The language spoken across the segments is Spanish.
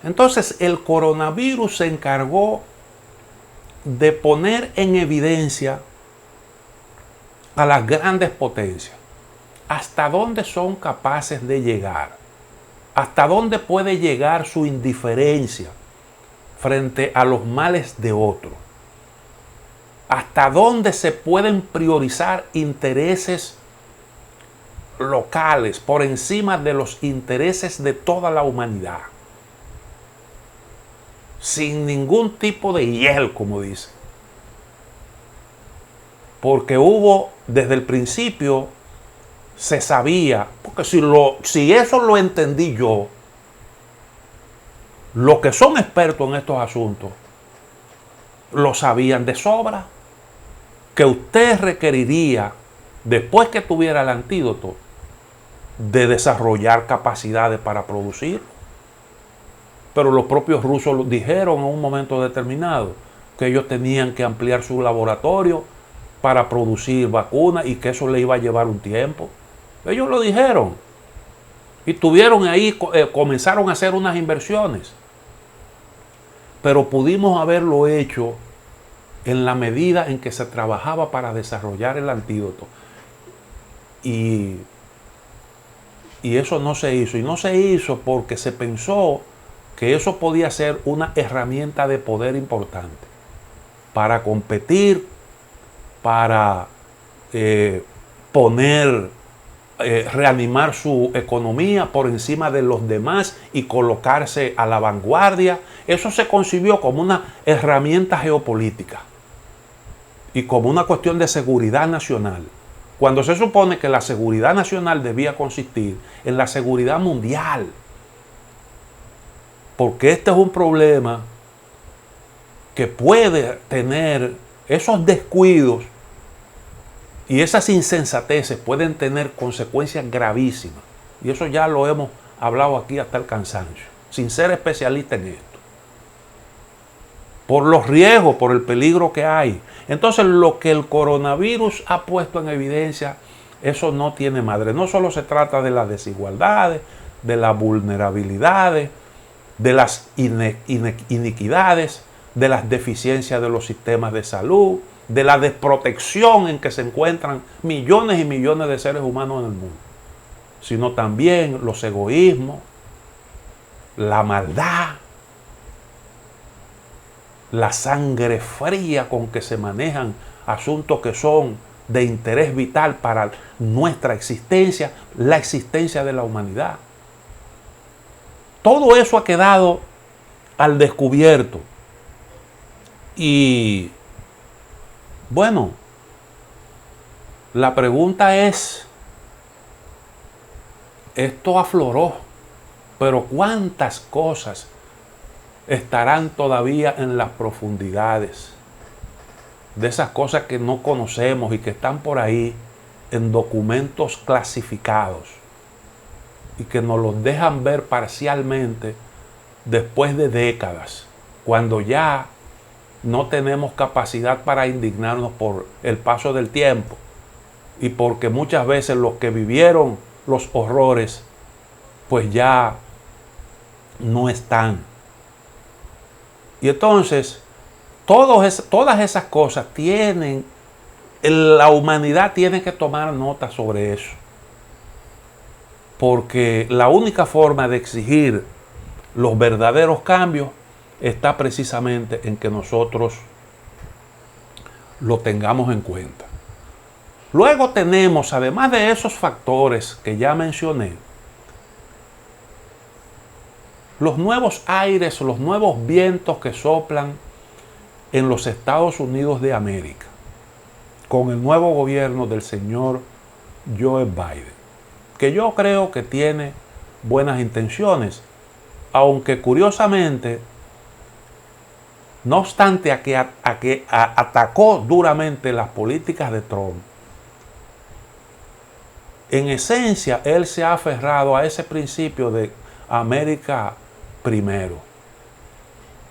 Entonces el coronavirus se encargó de poner en evidencia a las grandes potencias, hasta dónde son capaces de llegar, hasta dónde puede llegar su indiferencia frente a los males de otro, hasta dónde se pueden priorizar intereses locales por encima de los intereses de toda la humanidad, sin ningún tipo de hiel, como dice. Porque hubo, desde el principio, se sabía, porque si eso lo entendí yo, los que son expertos en estos asuntos, lo sabían de sobra, que usted requeriría, después que tuviera el antídoto, de desarrollar capacidades para producir. Pero los propios rusos dijeron en un momento determinado que ellos tenían que ampliar su laboratorio para producir vacunas y que eso le iba a llevar un tiempo. Ellos lo dijeron. Y tuvieron ahí, comenzaron a hacer unas inversiones. Pero pudimos haberlo hecho en la medida en que se trabajaba para desarrollar el antídoto. Y eso no se hizo. Y no se hizo porque se pensó que eso podía ser una herramienta de poder importante para competir, para reanimar su economía por encima de los demás y colocarse a la vanguardia. Eso se concibió como una herramienta geopolítica y como una cuestión de seguridad nacional, cuando se supone que la seguridad nacional debía consistir en la seguridad mundial. Porque este es un problema que puede tener esos descuidos y esas insensateces pueden tener consecuencias gravísimas. Y eso ya lo hemos hablado aquí hasta el cansancio, sin ser especialista en esto. Por los riesgos, por el peligro que hay. Entonces, lo que el coronavirus ha puesto en evidencia, eso no tiene madre. No solo se trata de las desigualdades, de las vulnerabilidades, de las iniquidades, de las deficiencias de los sistemas de salud, de la desprotección en que se encuentran millones y millones de seres humanos en el mundo, sino también los egoísmos, la maldad, la sangre fría con que se manejan asuntos que son de interés vital para nuestra existencia, la existencia de la humanidad. Todo eso ha quedado al descubierto. Y bueno, la pregunta es, esto afloró, pero ¿cuántas cosas estarán todavía en las profundidades? De esas cosas que no conocemos y que están por ahí en documentos clasificados y que nos los dejan ver parcialmente después de décadas, cuando ya no tenemos capacidad para indignarnos por el paso del tiempo y porque muchas veces los que vivieron los horrores pues ya no están. Y entonces todas esas cosas la humanidad tiene que tomar nota sobre eso, porque la única forma de exigir los verdaderos cambios está precisamente en que nosotros lo tengamos en cuenta. Luego tenemos, además de esos factores que ya mencioné, los nuevos aires, los nuevos vientos que soplan en los Estados Unidos de América, con el nuevo gobierno del señor Joe Biden, que yo creo que tiene buenas intenciones, aunque curiosamente, no obstante a que atacó duramente las políticas de Trump, en esencia él se ha aferrado a ese principio de América primero.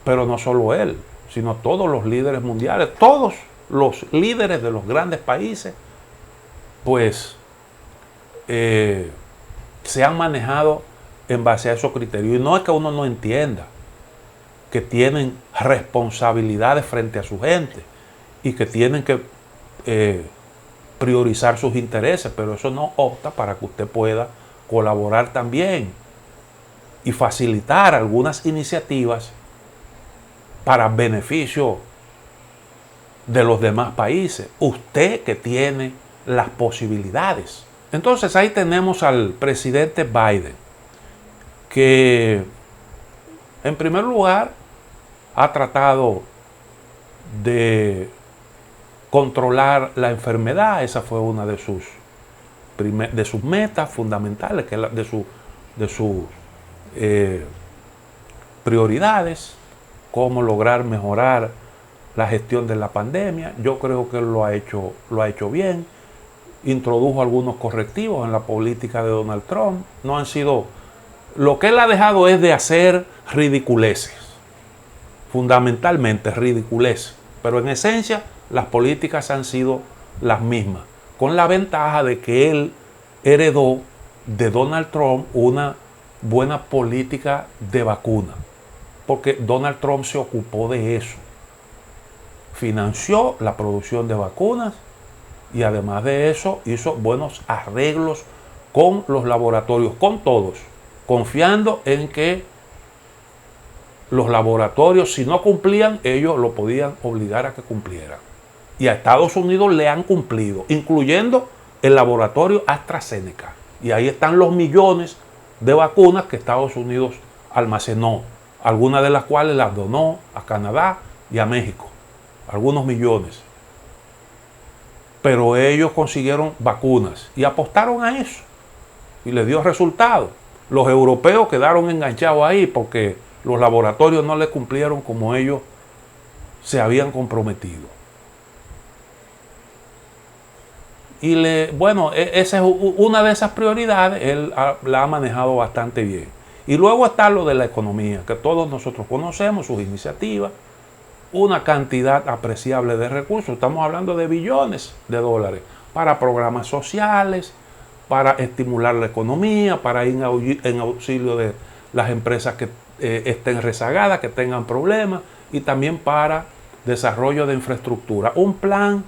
Pero no solo él, sino todos los líderes mundiales, todos los líderes de los grandes países, pues se han manejado en base a esos criterios. Y no es que uno no entienda, que tienen responsabilidades frente a su gente y que tienen que priorizar sus intereses, pero eso no opta para que usted pueda colaborar también y facilitar algunas iniciativas para beneficio de los demás países. Usted que tiene las posibilidades. Entonces ahí tenemos al presidente Biden, que en primer lugar ha tratado de controlar la enfermedad. Esa fue una de sus metas fundamentales, que es de sus prioridades, cómo lograr mejorar la gestión de la pandemia. Yo creo que él lo ha hecho bien. Introdujo algunos correctivos en la política de Donald Trump. No han sido... Lo que él ha dejado es de hacer ridiculeces. Fundamentalmente ridiculeces. Pero en esencia las políticas han sido las mismas. Con la ventaja de que él heredó de Donald Trump una buena política de vacuna. Porque Donald Trump se ocupó de eso. Financió la producción de vacunas y además de eso hizo buenos arreglos con los laboratorios, con todos, confiando en que los laboratorios, si no cumplían, ellos lo podían obligar a que cumplieran. Y a Estados Unidos le han cumplido, incluyendo el laboratorio AstraZeneca. Y ahí están los millones de vacunas que Estados Unidos almacenó, algunas de las cuales las donó a Canadá y a México. Algunos millones. Pero ellos consiguieron vacunas y apostaron a eso. Y les dio resultados. Los europeos quedaron enganchados ahí porque los laboratorios no les cumplieron como ellos se habían comprometido. Y esa es una de esas prioridades. Él la ha manejado bastante bien. Y luego está lo de la economía, que todos nosotros conocemos, sus iniciativas. Una cantidad apreciable de recursos. Estamos hablando de billones de dólares para programas sociales, para estimular la economía, para ir en auxilio de las empresas que estén rezagadas, que tengan problemas, y también para desarrollo de infraestructura. Un plan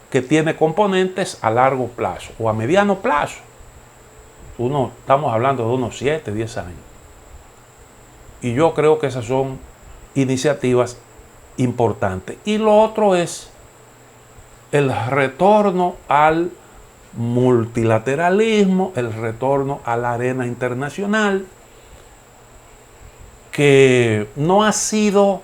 que tiene componentes a largo plazo o a mediano plazo. Estamos hablando de unos 7, 10 años. Y yo creo que esas son iniciativas importante. Y lo otro es el retorno al multilateralismo, el retorno a la arena internacional, que no ha sido,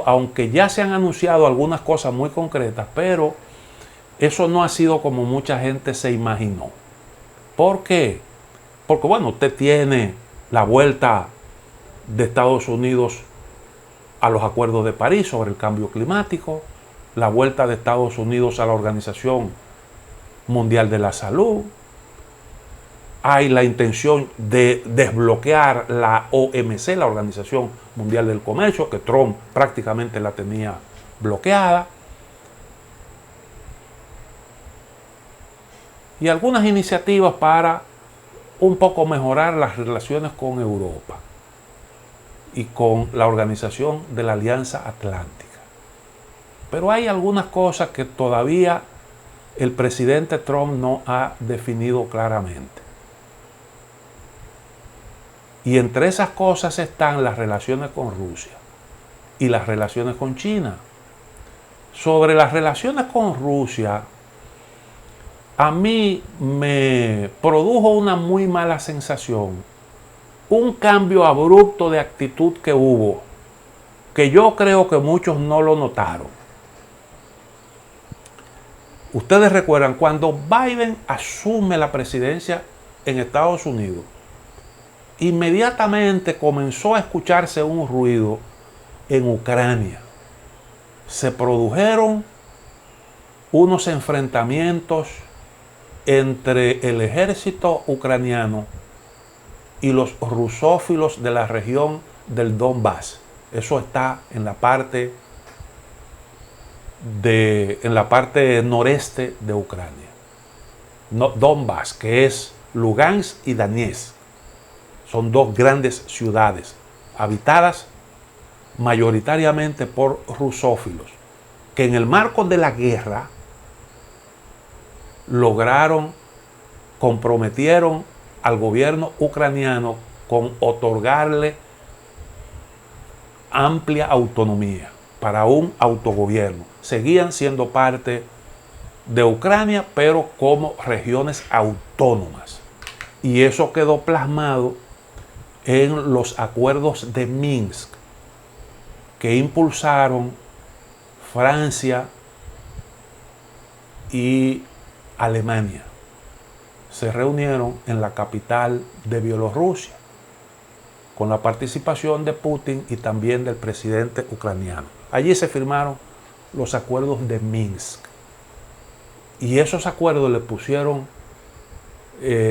aunque ya se han anunciado algunas cosas muy concretas, pero eso no ha sido como mucha gente se imaginó. ¿Por qué? Porque usted tiene la vuelta de Estados Unidos a los acuerdos de París sobre el cambio climático, la vuelta de Estados Unidos a la Organización Mundial de la Salud. Hay la intención de desbloquear la OMC, la Organización Mundial del Comercio, que Trump prácticamente la tenía bloqueada. Y algunas iniciativas para un poco mejorar las relaciones con Europa y con la Organización de la Alianza Atlántica. Pero hay algunas cosas que todavía el presidente Trump no ha definido claramente. Y entre esas cosas están las relaciones con Rusia y las relaciones con China. Sobre las relaciones con Rusia, a mí me produjo una muy mala sensación, un cambio abrupto de actitud que hubo, que yo creo que muchos no lo notaron. Ustedes recuerdan, cuando Biden asume la presidencia en Estados Unidos, inmediatamente comenzó a escucharse un ruido en Ucrania. Se produjeron unos enfrentamientos entre el ejército ucraniano y los rusófilos de la región del Donbass. Eso está en la parte noreste de Ucrania. Donbass, que es Lugansk y Donetsk. Son dos grandes ciudades habitadas mayoritariamente por rusófilos, que en el marco de la guerra comprometieron al gobierno ucraniano con otorgarle amplia autonomía para un autogobierno. Seguían siendo parte de Ucrania, pero como regiones autónomas. Y eso quedó plasmado en los acuerdos de Minsk, que impulsaron Francia y Alemania. Se reunieron en la capital de Bielorrusia, con la participación de Putin y también del presidente ucraniano. Allí se firmaron los acuerdos de Minsk. Y esos acuerdos le pusieron,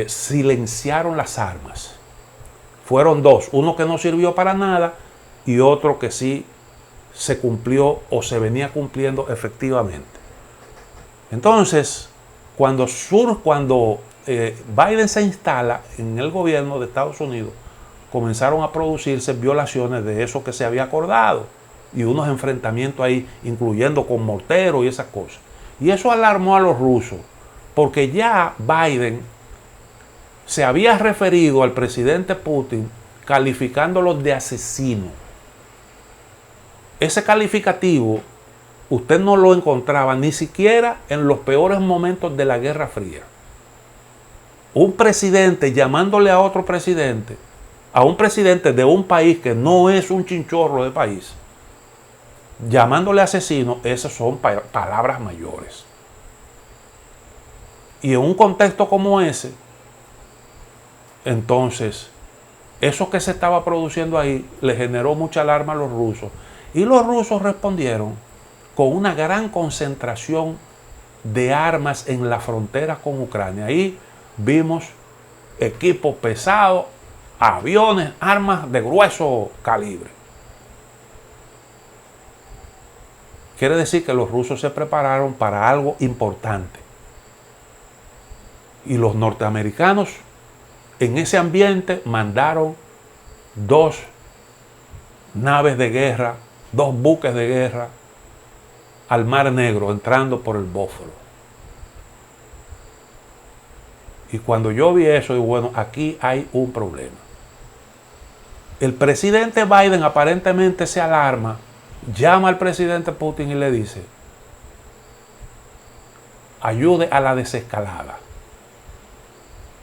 silenciaron las armas. Fueron dos, uno que no sirvió para nada y otro que sí se cumplió o se venía cumpliendo efectivamente. Entonces, cuando Biden se instala en el gobierno de Estados Unidos, comenzaron a producirse violaciones de eso que se había acordado y unos enfrentamientos ahí, incluyendo con morteros y esas cosas. Y eso alarmó a los rusos, porque ya Biden se había referido al presidente Putin calificándolo de asesino. Ese calificativo usted no lo encontraba ni siquiera en los peores momentos de la Guerra Fría. Un presidente llamándole a otro presidente, a un presidente de un país que no es un chinchorro de país, llamándole asesino, esas son palabras mayores. Y en un contexto como ese, entonces, eso que se estaba produciendo ahí le generó mucha alarma a los rusos. Y los rusos respondieron con una gran concentración de armas en la frontera con Ucrania. Ahí vimos equipos pesados, aviones, armas de grueso calibre. Quiere decir que los rusos se prepararon para algo importante. Y los norteamericanos en ese ambiente mandaron 2 naves de guerra, 2 buques de guerra al Mar Negro, entrando por el Bósforo. Y cuando yo vi eso, digo, bueno, aquí hay un problema. El presidente Biden aparentemente se alarma, llama al presidente Putin y le dice: ayude a la desescalada.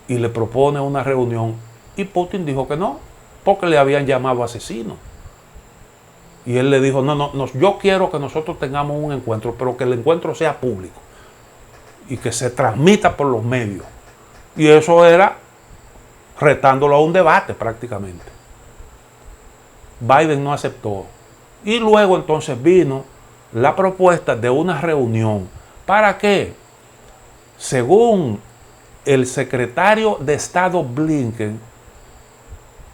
Y le propone una reunión. Y Putin dijo que no, porque le habían llamado asesino. Y él le dijo, no, yo quiero que nosotros tengamos un encuentro, pero que el encuentro sea público y que se transmita por los medios. Y eso era retándolo a un debate prácticamente. Biden no aceptó. Y luego entonces vino la propuesta de una reunión. ¿Para qué? Según el secretario de Estado Blinken,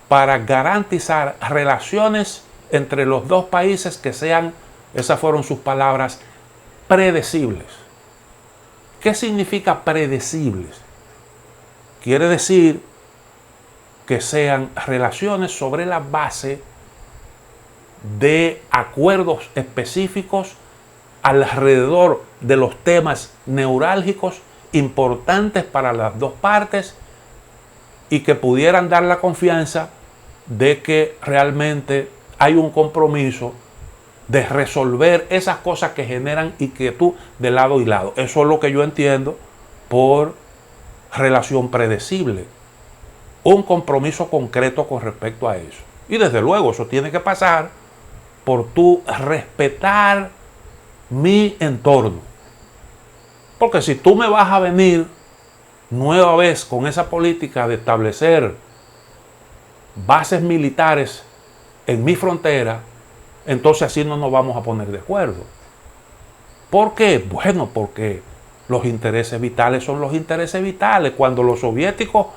para garantizar relaciones entre los dos países que sean, esas fueron sus palabras, predecibles. ¿Qué significa predecibles? Quiere decir que sean relaciones sobre la base de acuerdos específicos alrededor de los temas neurálgicos importantes para las dos partes y que pudieran dar la confianza de que realmente hay un compromiso de resolver esas cosas que generan inquietud de lado y lado. Eso es lo que yo entiendo por relación predecible. Un compromiso concreto con respecto a eso. Y desde luego eso tiene que pasar por tú respetar mi entorno. Porque si tú me vas a venir nueva vez con esa política de establecer bases militares en mi frontera, entonces así no nos vamos a poner de acuerdo. ¿Por qué? Bueno, porque los intereses vitales son los intereses vitales. Cuando los soviéticos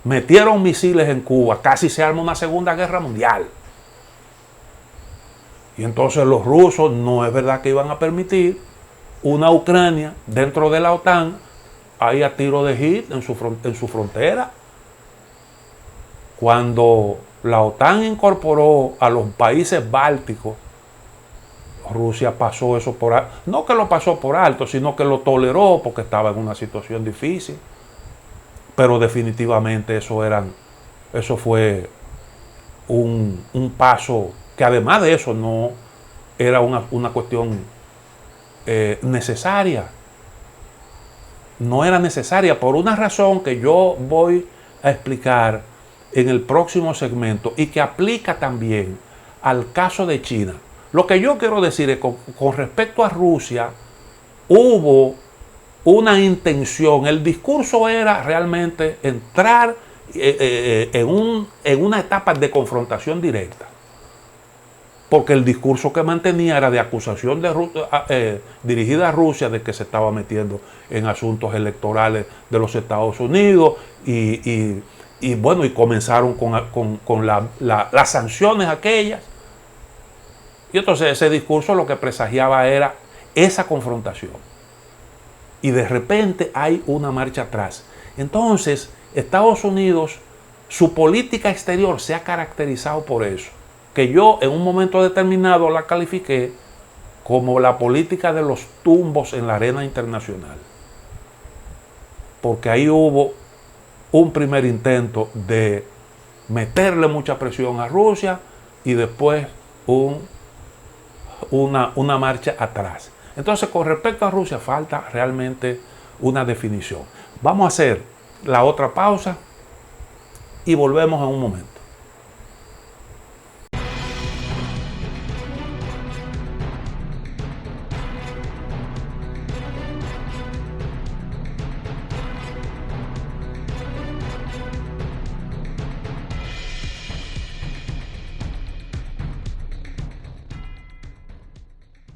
metieron misiles en Cuba, casi se arma una segunda guerra mundial. Y entonces los rusos no es verdad que iban a permitir una Ucrania dentro de la OTAN ahí a tiro de hit en su frontera. Cuando la OTAN incorporó a los países bálticos, Rusia pasó eso por alto. No que lo pasó por alto, sino que lo toleró porque estaba en una situación difícil. Pero definitivamente eso fue un paso que, además de eso, no era una cuestión necesaria. No era necesaria por una razón que yo voy a explicar en el próximo segmento y que aplica también al caso de China. Lo que yo quiero decir es que con respecto a Rusia hubo una intención, el discurso era realmente entrar en una etapa de confrontación directa, porque el discurso que mantenía era de acusación dirigida a Rusia de que se estaba metiendo en asuntos electorales de los Estados Unidos y bueno, y comenzaron con las sanciones aquellas. Y entonces ese discurso lo que presagiaba era esa confrontación. Y de repente hay una marcha atrás. Entonces, Estados Unidos, su política exterior se ha caracterizado por eso, que yo en un momento determinado la califiqué como la política de los tumbos en la arena internacional. Porque ahí hubo un primer intento de meterle mucha presión a Rusia y después una marcha atrás. Entonces, con respecto a Rusia, falta realmente una definición. Vamos a hacer la otra pausa y volvemos en un momento.